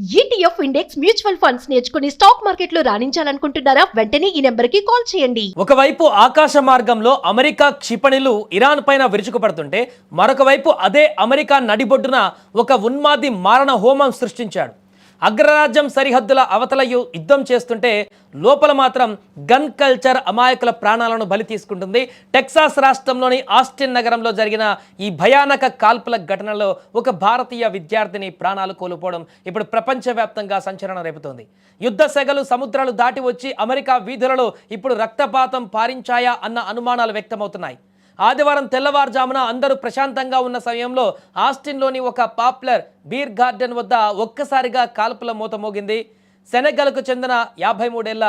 ETF index mutual funds నేర్చుకుని stock మార్కెట్లో రాణించాలనుకుంటున్నారా? వెంటనే ఈ నెంబర్కి కాల్ చేయండి. ఒకవైపు ఆకాశ మార్గంలో అమెరికా క్షిపణులు ఇరాన్ పైన విరుచుకుపడుతుంటే మరొక వైపు అదే అమెరికా నడిబొడ్డున ఒక ఉన్మాది మారణ హోమం సృష్టించాడు. అగ్రరాజ్యం సరిహద్దుల అవతల యుద్ధం చేస్తుంటే లోపల మాత్రం గన్ కల్చర్ అమాయకుల ప్రాణాలను బలి తీసుకుంటుంది. టెక్సాస్ రాష్ట్రంలోని ఆస్టిన్ నగరంలో జరిగిన ఈ భయానక కాల్పుల ఘటనలో ఒక భారతీయ విద్యార్థిని ప్రాణాలు కోల్పోవడం ఇప్పుడు ప్రపంచవ్యాప్తంగా సంచలనం రేపుతోంది. యుద్ధ సెగలు సముద్రాలు దాటి వచ్చి అమెరికా వీధులలో ఇప్పుడు రక్తపాతం పారించాయా అన్న అనుమానాలు వ్యక్తమవుతున్నాయి. ఆదివారం తెల్లవారుజామున అందరూ ప్రశాంతంగా ఉన్న సమయంలో ఆస్టిన్లోని ఒక పాపులర్ బీర్ గార్డెన్ వద్ద ఒక్కసారిగా కాల్పుల మూత మోగింది. సెనెగల్కు చెందిన 53 ఏళ్ల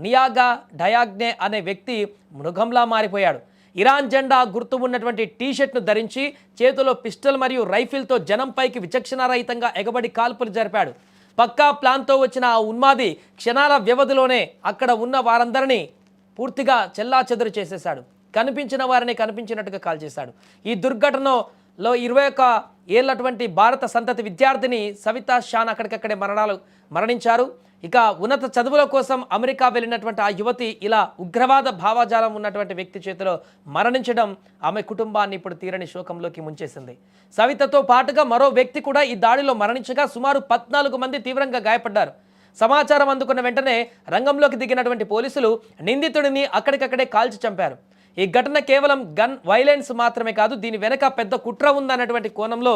నియాగా డయాగ్నే అనే వ్యక్తి మృగంలా మారిపోయాడు. ఇరాన్ జెండా గుర్తు ఉన్నటువంటి టీషర్ట్ను ధరించి చేతిలో పిస్టల్ మరియు రైఫిల్తో జనంపైకి విచక్షణారహితంగా ఎగబడి కాల్పులు జరిపాడు. పక్కా ప్లాన్తో వచ్చిన ఆ ఉన్మాది క్షణాల వ్యవధిలోనే అక్కడ ఉన్న వారందరినీ పూర్తిగా చెల్లాచెదురు చేసేశాడు. కనిపించిన వారిని కనిపించినట్టుగా కాల్ చేశాడు. ఈ దుర్ఘటనలో 21 ఏళ్లటువంటి భారత సంతతి విద్యార్థిని సవితా షాన్ అక్కడికక్కడే మరణించారు. ఇక ఉన్నత చదువుల కోసం అమెరికా వెళ్ళినటువంటి ఆ యువతి ఇలా ఉగ్రవాద భావజాలం ఉన్నటువంటి వ్యక్తి చేతిలో మరణించడం ఆమె కుటుంబాన్ని ఇప్పుడు తీరని శోకంలోకి ముంచేసింది. సవితతో పాటుగా మరో వ్యక్తి కూడా ఈ దాడిలో మరణించగా సుమారు 14 మంది తీవ్రంగా గాయపడ్డారు. సమాచారం అందుకున్న వెంటనే రంగంలోకి దిగినటువంటి పోలీసులు నిందితుడిని అక్కడికక్కడే కాల్చి చంపారు. ఈ ఘటన కేవలం గన్ వైలెన్స్ మాత్రమే కాదు, దీని వెనక పెద్ద కుట్ర ఉందన్నటువంటి కోణంలో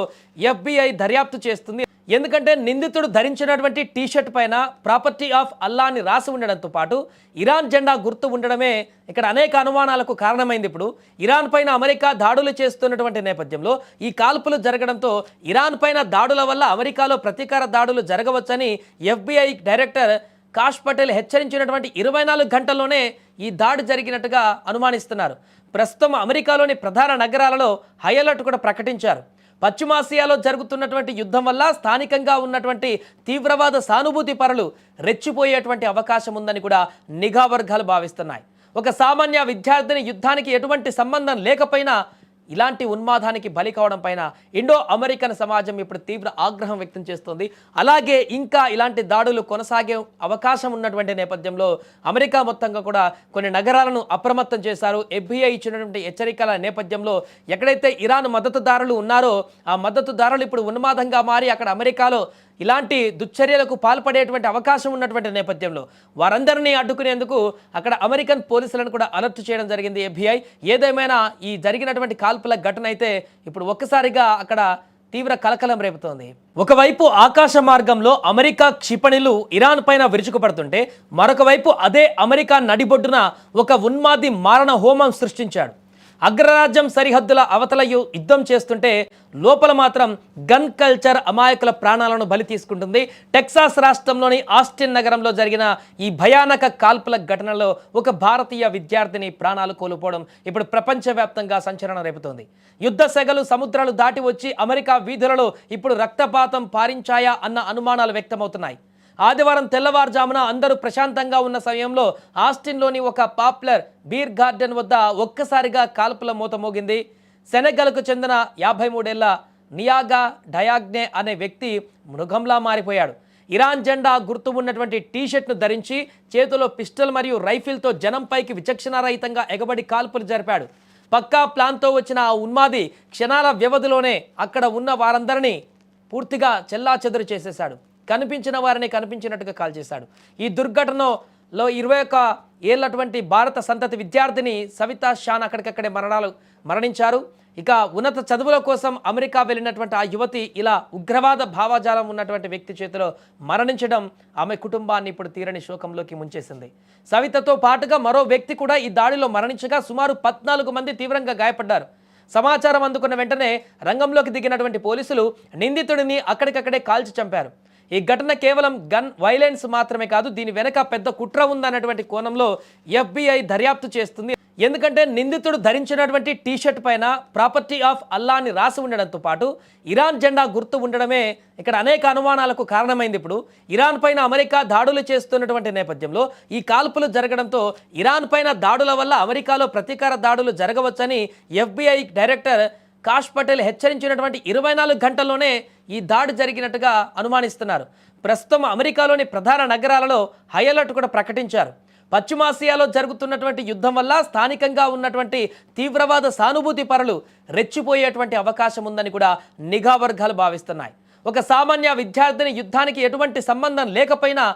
FBI దర్యాప్తు చేస్తుంది. ఎందుకంటే నిందితుడు ధరించినటువంటి టీషర్ట్ పైన ప్రాపర్టీ ఆఫ్ అల్లా అని రాసి ఉండడంతో పాటు ఇరాన్ జెండా గుర్తు ఉండడమే ఇక్కడ అనేక అనుమానాలకు కారణమైంది. ఇప్పుడు ఇరాన్ పైన అమెరికా దాడులు చేస్తున్నటువంటి నేపథ్యంలో ఈ కాల్పులు జరగడంతో ఇరాన్ పైన దాడుల వల్ల అమెరికాలో ప్రతీకార దాడులు జరగవచ్చని FBI డైరెక్టర్ కాష్ పటేల్ హెచ్చరించినటువంటి 24 గంటల్లోనే ఈ దాడి జరిగినట్టుగా అనుమానిస్తున్నారు. ప్రస్తుతం అమెరికాలోని ప్రధాన నగరాలలో హై అలర్ట్ కూడా ప్రకటించారు. పశ్చిమాసియాలో జరుగుతున్నటువంటి యుద్ధం వల్ల స్థానికంగా ఉన్నటువంటి తీవ్రవాద సానుభూతి పరులు రెచ్చిపోయేటువంటి అవకాశం ఉందని కూడా నిఘా వర్గాలు భావిస్తున్నాయి. ఒక సామాన్య విద్యార్థిని యుద్ధానికి ఎటువంటి సంబంధం లేకపోయినా ఇలాంటి ఉన్మాదానికి బలి కావడం పైన ఇండో అమెరికన్ సమాజం ఇప్పుడు తీవ్ర ఆగ్రహం వ్యక్తం చేస్తోంది. అలాగే ఇంకా ఇలాంటి దాడులు కొనసాగే అవకాశం ఉన్నటువంటి నేపథ్యంలో అమెరికా మొత్తంగా కూడా కొన్ని నగరాలను అప్రమత్తం చేశారు. FBI ఇచ్చినటువంటి హెచ్చరికల నేపథ్యంలో ఎక్కడైతే ఇరాన్ మద్దతుదారులు ఉన్నారో ఆ మద్దతుదారులు ఇప్పుడు ఉన్మాదంగా మారి అక్కడ అమెరికాలో ఇలాంటి దుశ్చర్యలకు పాల్పడేటువంటి అవకాశం ఉన్నటువంటి నేపథ్యంలో వారందరినీ అడ్డుకునేందుకు అక్కడ అమెరికన్ పోలీసులను కూడా అలర్ట్ చేయడం జరిగింది FBI. ఏదేమైనా ఈ జరిగినటువంటి కాల్పుల ఘటన అయితే ఇప్పుడు ఒక్కసారిగా అక్కడ తీవ్ర కలకలం రేపుతోంది. ఒకవైపు ఆకాశ మార్గంలో అమెరికా క్షిపణులు ఇరాన్ పైన విరుచుకుపడుతుంటే మరొక వైపు అదే అమెరికా నడిబొడ్డున ఒక ఉన్మాది మారణ హోమం సృష్టించాడు. అగ్రరాజ్యం సరిహద్దుల అవతల యుద్ధం చేస్తుంటే లోపల మాత్రం గన్ కల్చర్ అమాయకుల ప్రాణాలను బలి తీసుకుంటుంది. టెక్సాస్ రాష్ట్రంలోని ఆస్టిన్ నగరంలో జరిగిన ఈ భయానక కాల్పుల ఘటనలో ఒక భారతీయ విద్యార్థిని ప్రాణాలు కోల్పోవడం ఇప్పుడు ప్రపంచవ్యాప్తంగా సంచలనం రేపుతోంది. యుద్ధ సెగలు సముద్రాలు దాటి వచ్చి అమెరికా వీధులలో ఇప్పుడు రక్తపాతం పారించాయా అన్న అనుమానాలు వ్యక్తమవుతున్నాయి. ఆదివారం తెల్లవారుజామున అందరూ ప్రశాంతంగా ఉన్న సమయంలో ఆస్టిన్లోని ఒక పాపులర్ బీర్ గార్డెన్ వద్ద ఒక్కసారిగా కాల్పుల మూత మోగింది. సెనెగల్కు చెందిన 53 ఏళ్ల నియాగా డయాగ్నే అనే వ్యక్తి మృగంలా మారిపోయాడు. ఇరాన్ జెండా గుర్తు ఉన్నటువంటి టీషర్ట్ను ధరించి చేతిలో పిస్టల్ మరియు రైఫిల్తో జనంపైకి విచక్షణారహితంగా ఎగబడి కాల్పులు జరిపాడు. పక్కా ప్లాన్తో వచ్చిన ఆ ఉన్మాది క్షణాల వ్యవధిలోనే అక్కడ ఉన్న వారందరినీ పూర్తిగా చెల్లాచెదురు చేసేశాడు. కనిపించిన వారిని కనిపించినట్టుగా కాల్ చేశాడు. ఈ దుర్ఘటనలో 21 ఏళ్లటువంటి భారత సంతతి విద్యార్థిని సవితా షాన్ అక్కడికక్కడే మరణించారు. ఇక ఉన్నత చదువుల కోసం అమెరికా వెళ్ళినటువంటి ఆ యువతి ఇలా ఉగ్రవాద భావజాలం ఉన్నటువంటి వ్యక్తి చేతిలో మరణించడం ఆమె కుటుంబాన్ని ఇప్పుడు తీరని శోకంలోకి ముంచేసింది. సవితతో పాటుగా మరో వ్యక్తి కూడా ఈ దాడిలో మరణించగా సుమారు 14 మంది తీవ్రంగా గాయపడ్డారు. సమాచారం అందుకున్న వెంటనే రంగంలోకి దిగినటువంటి పోలీసులు నిందితుడిని అక్కడికక్కడే కాల్చి చంపారు. ఈ ఘటన కేవలం గన్ వైలెన్స్ మాత్రమే కాదు, దీని వెనక పెద్ద కుట్ర ఉందన్నటువంటి కోణంలో FBI దర్యాప్తు చేస్తుంది. ఎందుకంటే నిందితుడు ధరించినటువంటి టీషర్ట్ పైన ప్రాపర్టీ ఆఫ్ అల్లా అని రాసి ఉండడంతో పాటు ఇరాన్ జెండా గుర్తు ఉండడమే ఇక్కడ అనేక అనుమానాలకు కారణమైంది. ఇప్పుడు ఇరాన్ పైన అమెరికా దాడులు చేస్తున్నటువంటి నేపథ్యంలో ఈ కాల్పులు జరగడంతో ఇరాన్ పైన దాడుల వల్ల అమెరికాలో ప్రతీకార దాడులు జరగవచ్చని FBI డైరెక్టర్ కాష్ పటేల్ హెచ్చరించినటువంటి 24 గంటల్లోనే ఈ దాడి జరిగినట్టుగా అనుమానిస్తున్నారు. ప్రస్తుతం అమెరికాలోని ప్రధాన నగరాలలో హై అలర్ట్ కూడా ప్రకటించారు. పశ్చిమాసియాలో జరుగుతున్నటువంటి యుద్ధం వల్ల స్థానికంగా ఉన్నటువంటి తీవ్రవాద సానుభూతి పరులు రెచ్చిపోయేటువంటి అవకాశం ఉందని కూడా నిఘా వర్గాలు భావిస్తున్నాయి. ఒక సామాన్య విద్యార్థిని యుద్ధానికి ఎటువంటి సంబంధం లేకపోయినా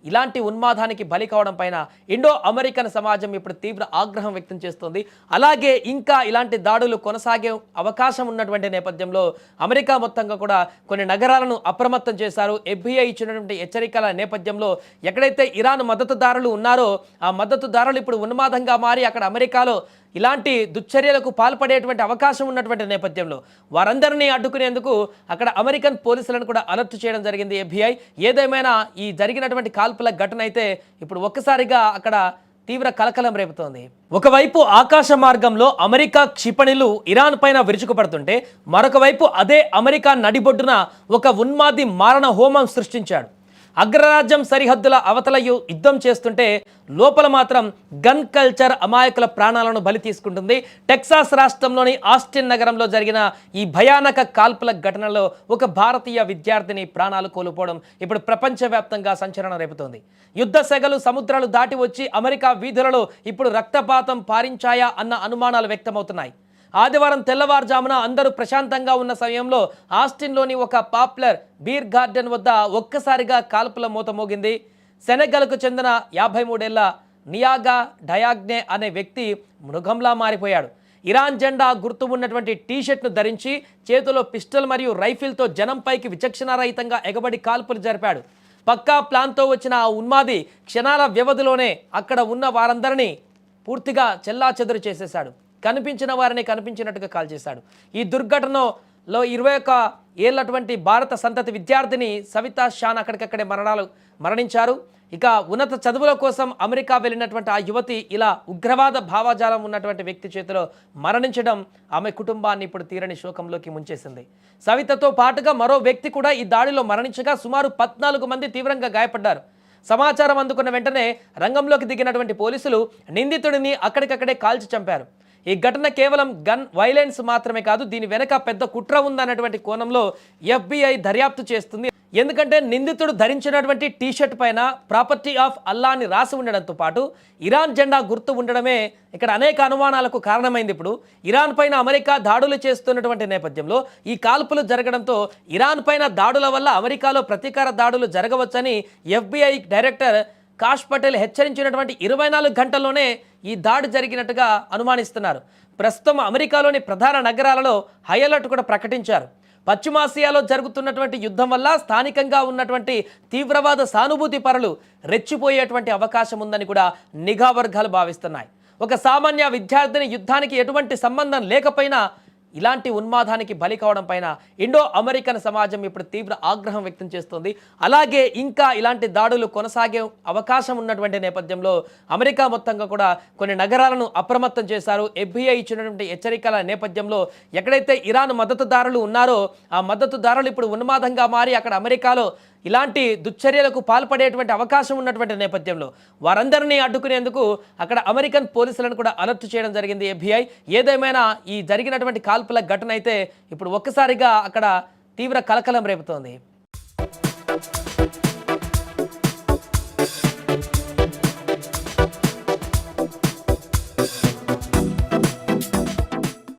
ఇలాంటి ఉన్మాదానికి బలి కావడం పైన ఇండో అమెరికన్ సమాజం ఇప్పుడు తీవ్ర ఆగ్రహం వ్యక్తం చేస్తోంది. అలాగే ఇంకా ఇలాంటి దాడులు కొనసాగే అవకాశం ఉన్నటువంటి నేపథ్యంలో అమెరికా మొత్తంగా కూడా కొన్ని నగరాలను అప్రమత్తం చేశారు. FBI ఇచ్చినటువంటి హెచ్చరికల నేపథ్యంలో ఎక్కడైతే ఇరాన్ మద్దతుదారులు ఉన్నారో ఆ మద్దతుదారులు ఇప్పుడు ఉన్మాదంగా మారి అక్కడ అమెరికాలో ఇలాంటి దుశ్చర్యలకు పాల్పడేటువంటి అవకాశం ఉన్నటువంటి నేపథ్యంలో వారందరినీ అడ్డుకునేందుకు అక్కడ అమెరికన్ పోలీసులను కూడా అలర్ట్ చేయడం జరిగింది FBI. ఏదేమైనా ఈ జరిగినటువంటి కాల్పుల ఘటన అయితే ఇప్పుడు ఒక్కసారిగా అక్కడ తీవ్ర కలకలం రేపుతోంది. ఒకవైపు ఆకాశ మార్గంలో అమెరికా క్షిపణులు ఇరాన్ పైన విరుచుకుపడుతుంటే మరొక వైపు అదే అమెరికా నడిబొడ్డున ఒక ఉన్మాది మారణ హోమం సృష్టించాడు. అగ్రరాజ్యం సరిహద్దుల అవతల యుద్ధం చేస్తుంటే లోపల మాత్రం గన్ కల్చర్ అమాయకుల ప్రాణాలను బలి తీసుకుంటుంది. టెక్సాస్ రాష్ట్రంలోని ఆస్టిన్ నగరంలో జరిగిన ఈ భయానక కాల్పుల ఘటనలో ఒక భారతీయ విద్యార్థిని ప్రాణాలు కోల్పోవడం ఇప్పుడు ప్రపంచవ్యాప్తంగా సంచలనం రేపుతోంది. యుద్ధ సెగలు సముద్రాలు దాటి వచ్చి అమెరికా వీధులలో ఇప్పుడు రక్తపాతం పారించాయా అన్న అనుమానాలు వ్యక్తమవుతున్నాయి. ఆదివారం తెల్లవారుజామున అందరూ ప్రశాంతంగా ఉన్న సమయంలో ఆస్టిన్లోని ఒక పాపులర్ బీర్ గార్డెన్ వద్ద ఒక్కసారిగా కాల్పుల మూత మోగింది. సెనెగల్కు చెందిన 53 ఏళ్ల నియాగా డయాగ్నే అనే వ్యక్తి మృగంలా మారిపోయాడు. ఇరాన్ జెండా గుర్తు ఉన్నటువంటి టీషర్ట్ను ధరించి చేతిలో పిస్టల్ మరియు రైఫిల్తో జనంపైకి విచక్షణారహితంగా ఎగబడి కాల్పులు జరిపాడు. పక్కా ప్లాన్తో వచ్చిన ఆ ఉన్మాది క్షణాల వ్యవధిలోనే అక్కడ ఉన్న వారందరినీ పూర్తిగా చెల్లాచెదురు చేసేశాడు. కనిపించిన వారిని కనిపించినట్టుగా కాల్ చేశాడు. ఈ దుర్ఘటనలో 21 ఏళ్లటువంటి భారత సంతతి విద్యార్థిని సవితా షాన్ అక్కడికక్కడే మరణించారు. ఇక ఉన్నత చదువుల కోసం అమెరికా వెళ్ళినటువంటి ఆ యువతి ఇలా ఉగ్రవాద భావజాలం ఉన్నటువంటి వ్యక్తి చేతిలో మరణించడం ఆమె కుటుంబాన్ని ఇప్పుడు తీరని శోకంలోకి ముంచేసింది. సవితతో పాటుగా మరో వ్యక్తి కూడా ఈ దాడిలో మరణించగా సుమారు 14 మంది తీవ్రంగా గాయపడ్డారు. సమాచారం అందుకున్న వెంటనే రంగంలోకి దిగినటువంటి పోలీసులు నిందితుడిని అక్కడికక్కడే కాల్చి చంపారు. ఈ ఘటన కేవలం గన్ వైలెన్స్ మాత్రమే కాదు, దీని వెనక పెద్ద కుట్ర ఉందన్నటువంటి కోణంలో FBI దర్యాప్తు చేస్తుంది. ఎందుకంటే నిందితుడు ధరించినటువంటి టీషర్ట్ పైన ప్రాపర్టీ ఆఫ్ అల్లా అని రాసి ఉండడంతో పాటు ఇరాన్ జెండా గుర్తు ఉండడమే ఇక్కడ అనేక అనుమానాలకు కారణమైంది. ఇప్పుడు ఇరాన్ పైన అమెరికా దాడులు చేస్తున్నటువంటి నేపథ్యంలో ఈ కాల్పులు జరగడంతో ఇరాన్ పైన దాడుల వల్ల అమెరికాలో ప్రతీకార దాడులు జరగవచ్చని FBI డైరెక్టర్ కాష్ పటేల్ హెచ్చరించినటువంటి 24 గంటల్లోనే ఈ దాడి జరిగినట్టుగా అనుమానిస్తున్నారు. ప్రస్తుతం అమెరికాలోని ప్రధాన నగరాలలో హై అలర్ట్ కూడా ప్రకటించారు. పశ్చిమాసియాలో జరుగుతున్నటువంటి యుద్ధం వల్ల స్థానికంగా ఉన్నటువంటి తీవ్రవాద సానుభూతి పరులు రెచ్చిపోయేటువంటి అవకాశం ఉందని కూడా నిఘా వర్గాలు భావిస్తున్నాయి. ఒక సామాన్య విద్యార్థిని యుద్ధానికి ఎటువంటి సంబంధం లేకపోయినా ఇలాంటి ఉన్మాదానికి బలి కావడం పైన ఇండో అమెరికన్ సమాజం ఇప్పుడు తీవ్ర ఆగ్రహం వ్యక్తం చేస్తోంది. అలాగే ఇంకా ఇలాంటి దాడులు కొనసాగే అవకాశం ఉన్నటువంటి నేపథ్యంలో అమెరికా మొత్తంగా కూడా కొన్ని నగరాలను అప్రమత్తం చేశారు. FBI ఇచ్చినటువంటి హెచ్చరికల నేపథ్యంలో ఎక్కడైతే ఇరాన్ మద్దతుదారులు ఉన్నారో ఆ మద్దతుదారులు ఇప్పుడు ఉన్మాదంగా మారి అక్కడ అమెరికాలో ఇలాంటి దుశ్చర్యలకు పాల్పడేటువంటి అవకాశం ఉన్నటువంటి నేపథ్యంలో వారందరినీ అడ్డుకునేందుకు అక్కడ అమెరికన్ పోలీసులను కూడా అలర్ట్ చేయడం జరిగింది FBI. ఏదేమైనా ఈ జరిగినటువంటి కాల్పుల ఘటన అయితే ఇప్పుడు ఒక్కసారిగా అక్కడ తీవ్ర కలకలం రేపుతోంది.